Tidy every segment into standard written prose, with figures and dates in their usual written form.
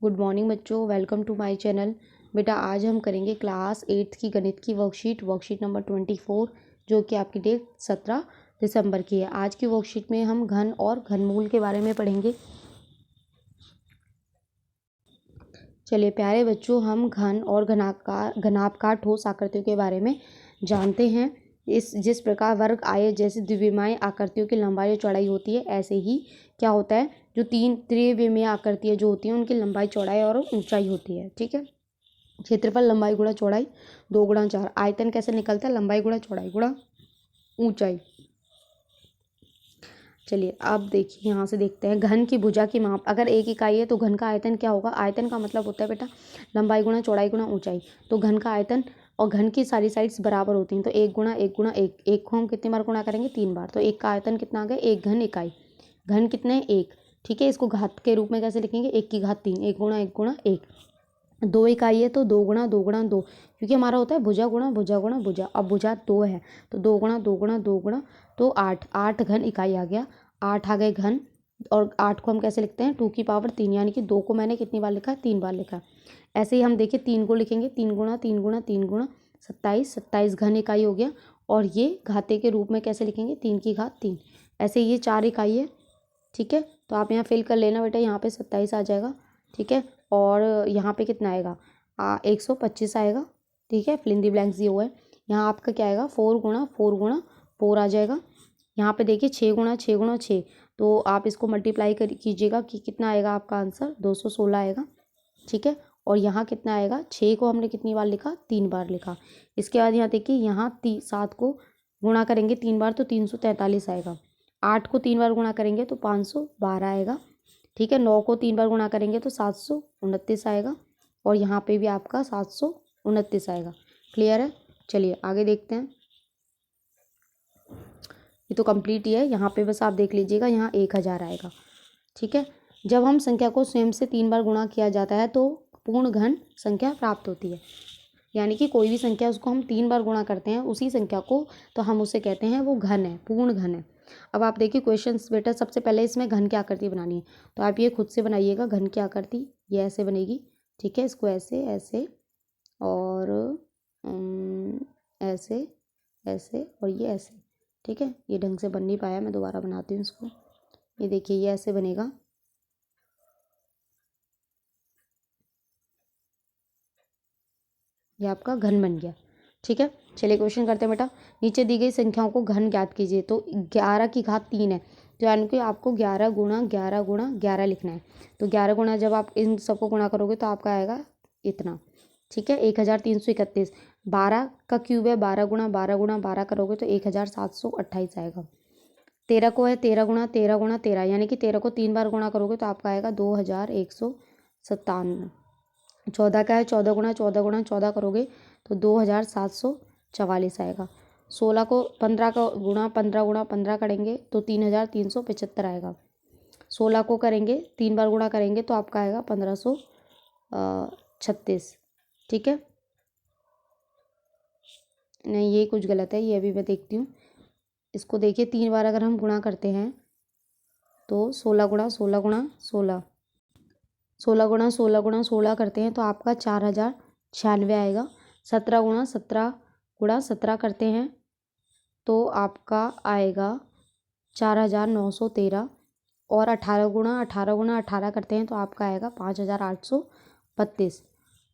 Good morning बच्चों, welcome to my channel. बेटा आज हम करेंगे क्लास 8 की गणित की वर्कशीट नंबर 24, जो कि आपकी डेट 17 दिसंबर की है। आज की वर्कशीट में हम घन और घनमूल के बारे में पढ़ेंगे। चलिए प्यारे बच्चों, हम घन और घनाभकार ठोस आकृतियों के बारे में जानते हैं। जिस प्रकार वर्ग आयत जैसी द्विविमीय आकृतियों की लंबाई और चौड़ाई होती है, ऐसे ही क्या होता है, जो तीन त्रिविमीय आकृतियाँ जो होती हैं उनकी लंबाई चौड़ाई और ऊंचाई होती है। ठीक है, क्षेत्रफल लंबाई गुणा चौड़ाई 2 गुणा 4। आयतन कैसे निकलता है, लंबाई गुणा चौड़ाई गुणा ऊंचाई। चलिए अब देखिए, यहाँ से देखते हैं घन की भुजा की माप। अगर एक इकाई है तो घन का आयतन क्या होगा। आयतन का मतलब होता है बेटा लंबाई गुणा चौड़ाई गुणा ऊंचाई। तो घन का आयतन और घन की सारी साइड्स बराबर होती हैं, तो 1 गुणा 1 गुणा 1। 1 को हम कितनी बार गुणा करेंगे, 3 बार। तो 1 का आयतन कितना आ गया, 1 घन इकाई। घन कितने, 1। ठीक है, इसको घात के रूप में कैसे लिखेंगे, 1 की घात 3। 1 गुणा 1 गुणा 1। 2 इकाई है तो 2 गुणा 2 गुणा 2, क्योंकि हमारा होता है भुजा गुणा भुजा गुणा भुजा। अब भुजा 2 है तो 2 गुणा 2 गुणा 2 गुणा तो 8। 8 घन इकाई आ गया, 8 आ गए घन। और 8 को हम कैसे लिखते हैं, 2 की पावर 3, यानी कि 2 को मैंने कितनी बार लिखा है, 3 बार लिखा। ऐसे ही हम देखिए 3 को लिखेंगे, 3 गुणा 3 गुणा 3 गुणा 27। 27 घन इकाई हो गया। और ये घाते के रूप में कैसे लिखेंगे, 3 की घात 3। ऐसे ये 4 इकाई है। ठीक है, तो आप यहाँ फिल कर लेना बेटा, यहाँ पे 27 आ जाएगा। ठीक है, और यहाँ पे कितना आएगा, 125 आएगा। ठीक है, फिल इन दी ब्लैंक्स दिए हुआ है। यहाँ आपका क्या आएगा, 4 गुणा 4 गुणा 4 आ जाएगा। यहाँ पे देखिए 6 गुणा 6 गुणा 6, तो आप इसको मल्टीप्लाई कीजिएगा कि कितना आएगा आपका आंसर, 216 आएगा। ठीक है, और यहाँ कितना आएगा, 6 को हमने कितनी बार लिखा, 3 बार लिखा। इसके बाद यहाँ देखिए, यहाँ 7 को गुणा करेंगे 3 बार तो 343 आएगा। 8 को 3 बार गुणा करेंगे तो 512 आएगा। ठीक है, 9 को 3 बार गुणा करेंगे तो 729 आएगा। और यहाँ पे भी आपका 729 आएगा। क्लियर है, चलिए आगे देखते हैं। ये तो कंप्लीट ही है, यहाँ पे बस आप देख लीजिएगा, यहाँ 1000 आएगा। ठीक है, जब हम संख्या को स्वयं से 3 बार गुणा किया जाता है तो पूर्ण घन संख्या प्राप्त होती है। यानी कि कोई भी संख्या उसको हम 3 बार गुणा करते हैं उसी संख्या को, तो हम उसे कहते हैं वो घन है, पूर्ण घन है। अब आप देखिए क्वेश्चन बेटा, सबसे पहले इसमें घन की आकृति बनानी है, तो आप ये खुद से बनाइएगा। घन की आकृति ये ऐसे बनेगी। ठीक है, इसको ऐसे ऐसे और ऐसे ऐसे और ये ऐसे। ठीक है, ये ढंग से बन नहीं पाया, मैं दोबारा बनाती हूँ इसको। ये देखिए ये ऐसे बनेगा। ये आपका घन बन गया। ठीक है, चलिए क्वेश्चन करते हैं बेटा। नीचे दी गई संख्याओं को घन ज्ञात कीजिए। तो 11 की घात 3 है, तो यानी कि आपको 11 गुणा 11 गुणा 11 लिखना है। तो 11 गुणा जब आप इन सबको गुणा करोगे तो आपका आएगा इतना। ठीक है, 1331। 12 का क्यूब है, 12 गुणा 12 गुणा 12 करोगे तो 1728 आएगा। 13 को है, 13 गुणा 13 गुणा 13, यानी कि 13 को 3 बार गुणा करोगे तो आपका आएगा 2197। 14 का है, 14 गुणा 14 गुणा 14 करोगे तो 2744 आएगा। 16 को 15 का गुणा 15 करेंगे तो 3375 आएगा। 16 को करेंगे 3 बार गुणा करेंगे तो आपका आएगा 1536। ठीक है, नहीं ये कुछ गलत है, ये अभी मैं देखती हूँ। इसको देखिए 3 बार अगर हम गुणा करते हैं तो 16 गुणा 16 गुणा 16, 16 गुणा 16 गुणा 16 करते हैं तो आपका 4096 आएगा। 17 गुणा 17 गुणा 17 करते हैं तो आपका आएगा 4913। और 18 गुणा 18 गुणा 18 करते हैं तो आपका आएगा 5832।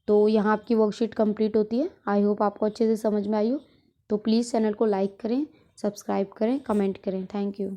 तो यहाँ आपकी वर्कशीट कंप्लीट होती है। आई होप आपको अच्छे से समझ में आई हो। तो प्लीज़ चैनल को लाइक करें, सब्सक्राइब करें, कमेंट करें। Thank you.